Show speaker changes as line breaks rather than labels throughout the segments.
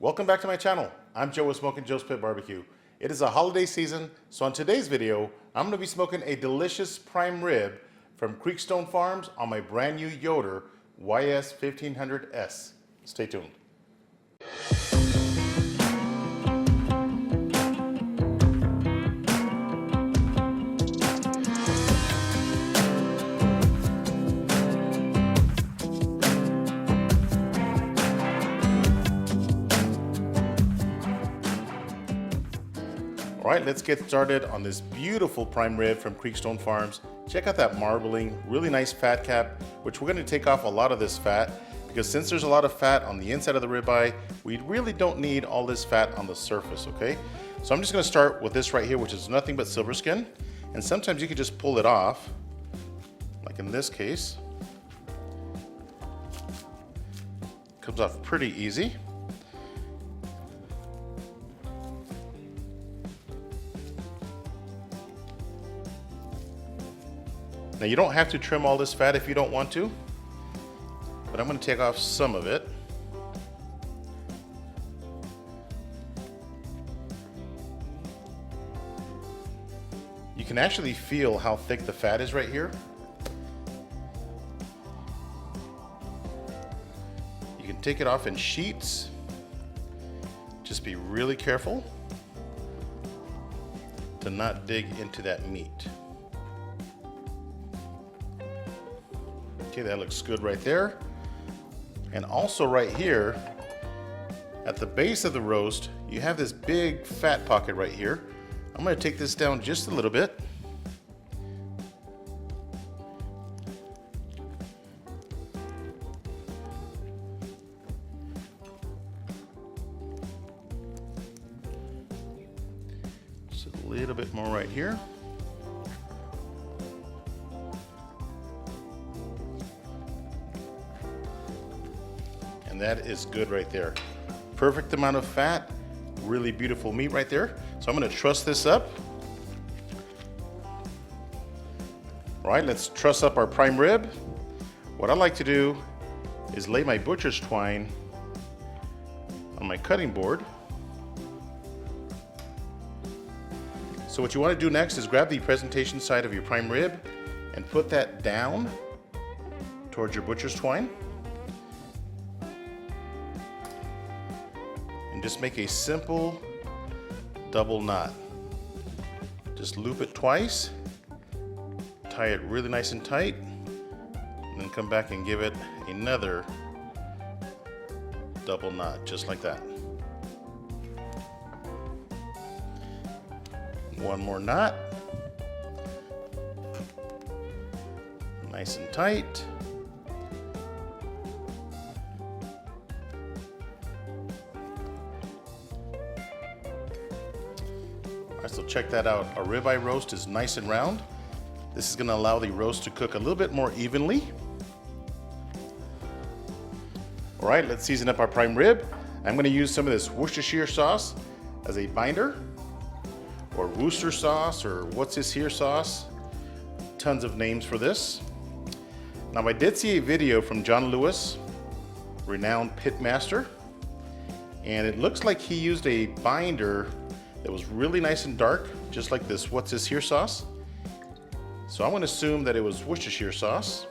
Welcome back to my channel. I'm Joe with Smokin Joe's Pit Barbecue. It is a holiday season, so on today's video, I'm going to be smoking a delicious prime rib from Creekstone Farms on my brand new Yoder YS 1500S. Stay tuned. All right, let's get started on this beautiful prime rib from Creekstone Farms. Check out that marbling, really nice fat cap, which we're going to take off a lot of this fat because since there's a lot of fat on the inside of the ribeye, we really don't need all this fat on the surface, okay? So I'm just going to start with this right here, which is nothing but silver skin. And sometimes you can just pull it off, like in this case. Comes off pretty easy. Now you don't have to trim all this fat if you don't want to, but I'm going to take off some of it. You can actually feel how thick the fat is right here. You can take it off in sheets. Just be really careful to not dig into that meat. Okay, that looks good right there. And also right here, at the base of the roast, you have this big fat pocket right here. I'm going to take this down just a little bit. Just a little bit more right here. And that is good right there. Perfect amount of fat, really beautiful meat right there. So I'm going to truss this up. All right, let's truss up our prime rib. What I like to do is lay my butcher's twine on my cutting board. So what you want to do next is grab the presentation side of your prime rib and put that down towards your butcher's twine. Just make a simple double knot. Just loop it twice, tie it really nice and tight, and then come back and give it another double knot, just like that. One more knot. Nice and tight. So check that out. Our ribeye roast is nice and round. This is going to allow the roast to cook a little bit more evenly. All right, let's season up our prime rib. I'm going to use some of this Worcestershire sauce as a binder, or Worcester sauce, or what's this here sauce. Tons of names for this. Now I did see a video from John Lewis, renowned pit master, and it looks like he used a binder that was really nice and dark, just like this what's this here sauce. So I'm going to assume that it was Worcestershire sauce.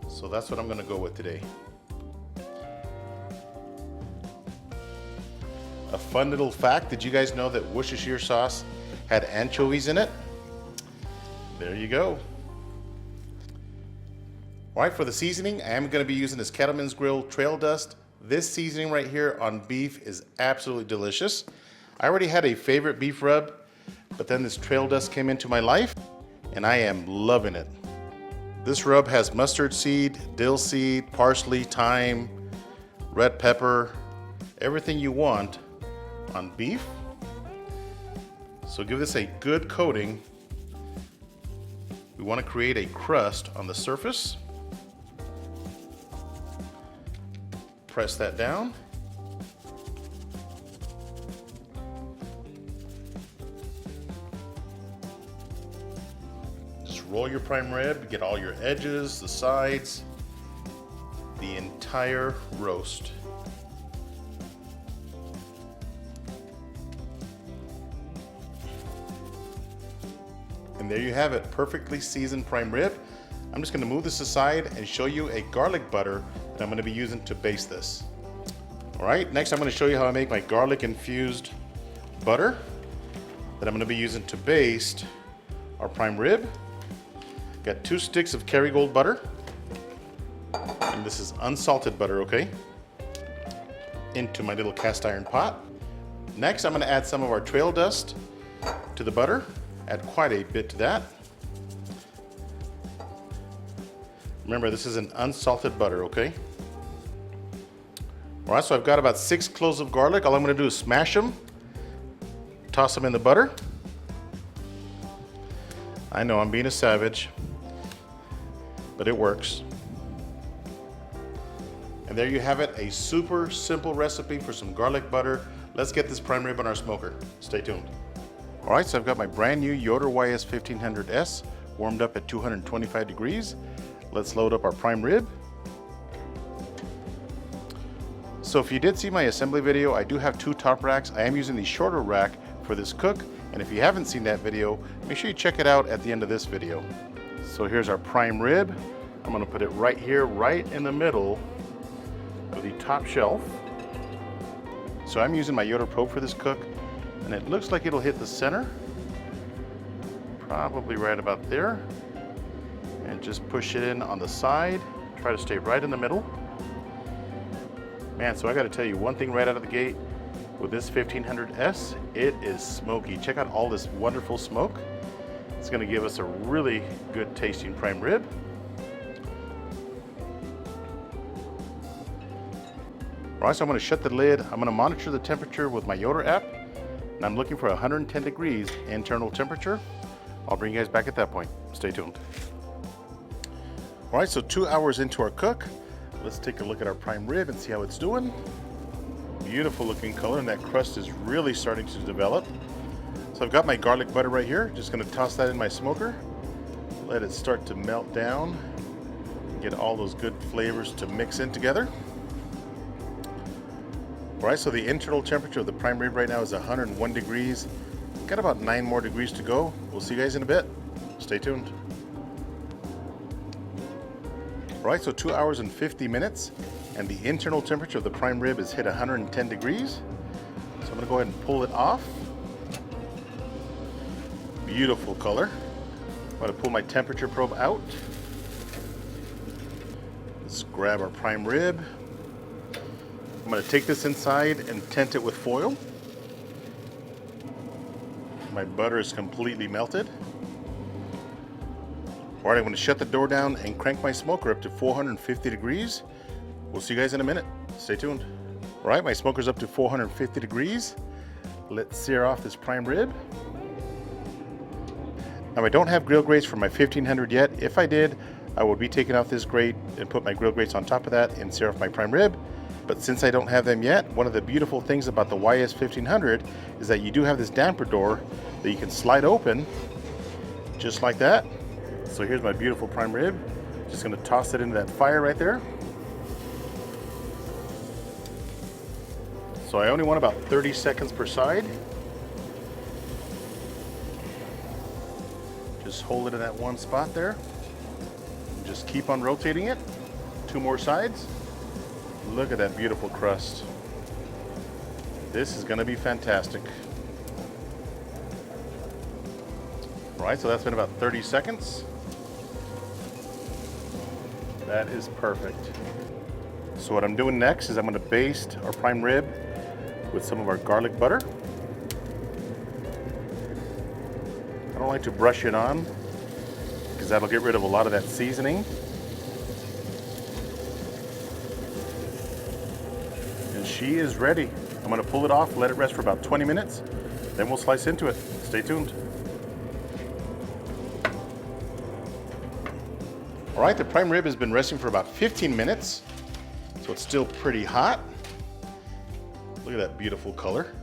So that's what I'm going to go with today. A fun little fact, did you guys know that Worcestershire sauce had anchovies in it? There you go. All right, for the seasoning, I am going to be using this Cattleman's Grill Trail Dust. This seasoning right here on beef is absolutely delicious. I already had a favorite beef rub, but then this Trail Dust came into my life, and I am loving it. This rub has mustard seed, dill seed, parsley, thyme, red pepper, everything you want on beef. So give this a good coating. We want to create a crust on the surface. Press that down. Just roll your prime rib, get all your edges, the sides, the entire roast. And there you have it, perfectly seasoned prime rib. I'm just gonna move this aside and show you a garlic butter that I'm gonna be using to baste this. All right, next I'm gonna show you how I make my garlic infused butter that I'm gonna be using to baste our prime rib. Got 2 sticks of Kerrygold butter. And this is unsalted butter, okay? Into my little cast iron pot. Next, I'm gonna add some of our trail dust to the butter. Add quite a bit to that. Remember, this is an unsalted butter, okay? All right, so I've got about 6 cloves of garlic. All I'm gonna do is smash them, toss them in the butter. I know I'm being a savage, but it works. And there you have it, a super simple recipe for some garlic butter. Let's get this prime rib on our smoker. Stay tuned. All right, so I've got my brand new Yoder YS 1500S warmed up at 225 degrees. Let's load up our prime rib. So if you did see my assembly video, I do have 2 top racks. I am using the shorter rack for this cook. And if you haven't seen that video, make sure you check it out at the end of this video. So here's our prime rib. I'm gonna put it right here, right in the middle of the top shelf. So I'm using my Yoder probe for this cook, and it looks like it'll hit the center, probably right about there, and just push it in on the side. Try to stay right in the middle. Man, so I gotta tell you one thing right out of the gate with this 1500S, it is smoky. Check out all this wonderful smoke. It's gonna give us a really good tasting prime rib. All right, so I'm gonna shut the lid. I'm gonna monitor the temperature with my Yoder app, and I'm looking for 110 degrees internal temperature. I'll bring you guys back at that point. Stay tuned. All right, so 2 hours into our cook, let's take a look at our prime rib and see how it's doing. Beautiful looking color, and that crust is really starting to develop. So I've got my garlic butter right here. Just gonna toss that in my smoker. Let it start to melt down. Get all those good flavors to mix in together. All right, so the internal temperature of the prime rib right now is 101 degrees. Got about 9 more degrees to go. We'll see you guys in a bit. Stay tuned. All right, so 2 hours and 50 minutes, and the internal temperature of the prime rib is hit 110 degrees. So I'm gonna go ahead and pull it off. Beautiful color. I'm gonna pull my temperature probe out. Let's grab our prime rib. I'm gonna take this inside and tent it with foil. My butter is completely melted. All right, I'm gonna shut the door down and crank my smoker up to 450 degrees. We'll see you guys in a minute. Stay tuned. All right, my smoker's up to 450 degrees. Let's sear off this prime rib. Now I don't have grill grates for my 1500 yet. If I did, I would be taking off this grate and put my grill grates on top of that and sear off my prime rib. But since I don't have them yet, one of the beautiful things about the YS 1500 is that you do have this damper door that you can slide open just like that. So here's my beautiful prime rib. Just gonna toss it into that fire right there. So I only want about 30 seconds per side. Just hold it in that one spot there. Just keep on rotating it. 2 more sides. Look at that beautiful crust. This is gonna be fantastic. All right, so that's been about 30 seconds. That is perfect. So what I'm doing next is I'm gonna baste our prime rib with some of our garlic butter. I don't like to brush it on because that'll get rid of a lot of that seasoning. And she is ready. I'm gonna pull it off, let it rest for about 20 minutes, then we'll slice into it. Stay tuned. All right, the prime rib has been resting for about 15 minutes, so it's still pretty hot. Look at that beautiful color.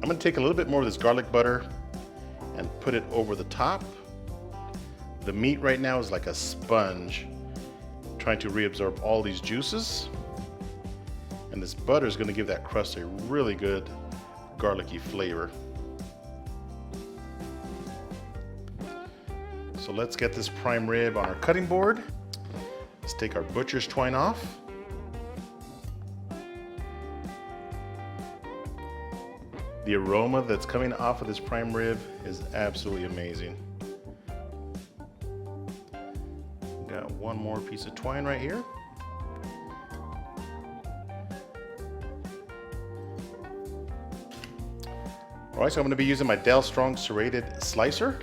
I'm gonna take a little bit more of this garlic butter and put it over the top. The meat right now is like a sponge, trying to reabsorb all these juices. And this butter is gonna give that crust a really good garlicky flavor. So let's get this prime rib on our cutting board. Let's take our butcher's twine off. The aroma that's coming off of this prime rib is absolutely amazing. Got one more piece of twine right here. All right, so I'm going to be using my Dell Strong serrated slicer.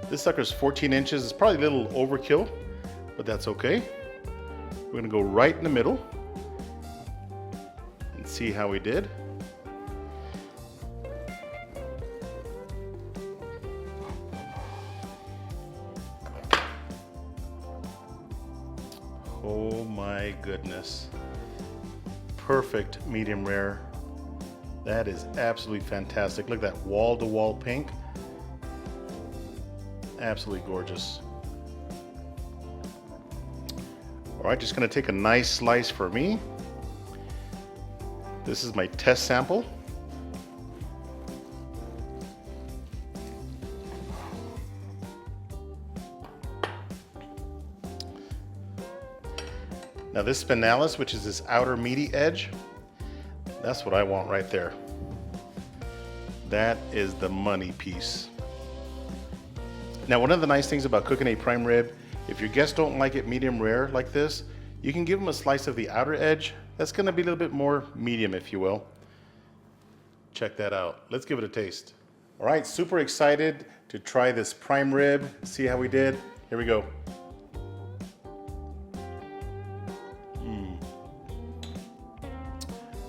This sucker's 14 inches. It's probably a little overkill, but that's okay. We're going to go right in the middle and see how we did. Oh my goodness. Perfect medium rare. That is absolutely fantastic. Look at that wall-to-wall pink. Absolutely gorgeous. All right, just gonna take a nice slice for me. This is my test sample. Now this spinalis, which is this outer meaty edge, that's what I want right there. That is the money piece. Now, one of the nice things about cooking a prime rib, if your guests don't like it medium rare like this, you can give them a slice of the outer edge. That's gonna be a little bit more medium, if you will. Check that out. Let's give it a taste. All right, super excited to try this prime rib, see how we did. Here we go.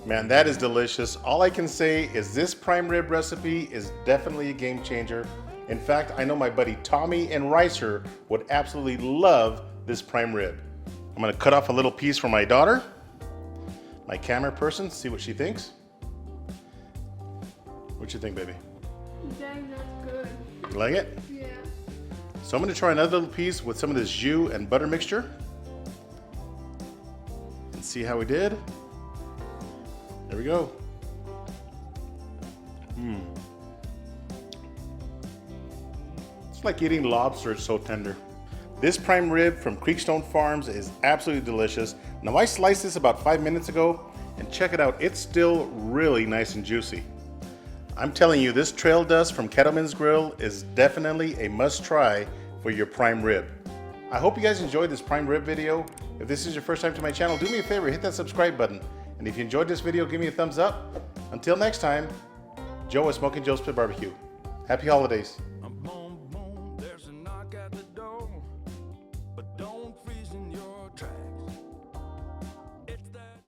Man, that is delicious. All I can say is this prime rib recipe is definitely a game changer. In fact, I know my buddy Tommy in Ricer would absolutely love this prime rib. I'm gonna cut off a little piece for my daughter, my camera person, see what she thinks. What you think, baby?
Dang, that's good.
You like it?
Yeah.
So I'm gonna try another little piece with some of this jus and butter mixture and see how we did. There we go. It's like eating lobster, it's so tender. This prime rib from Creekstone Farms is absolutely delicious. Now I sliced this about 5 minutes ago and check it out, it's still really nice and juicy. I'm telling you, this trail dust from Kettleman's Grill is definitely a must try for your prime rib. I hope you guys enjoyed this prime rib video. If this is your first time to my channel, do me a favor, hit that subscribe button. And if you enjoyed this video, give me a thumbs up. Until next time, Joe with Smokin Joe's Spit Barbecue. Happy holidays.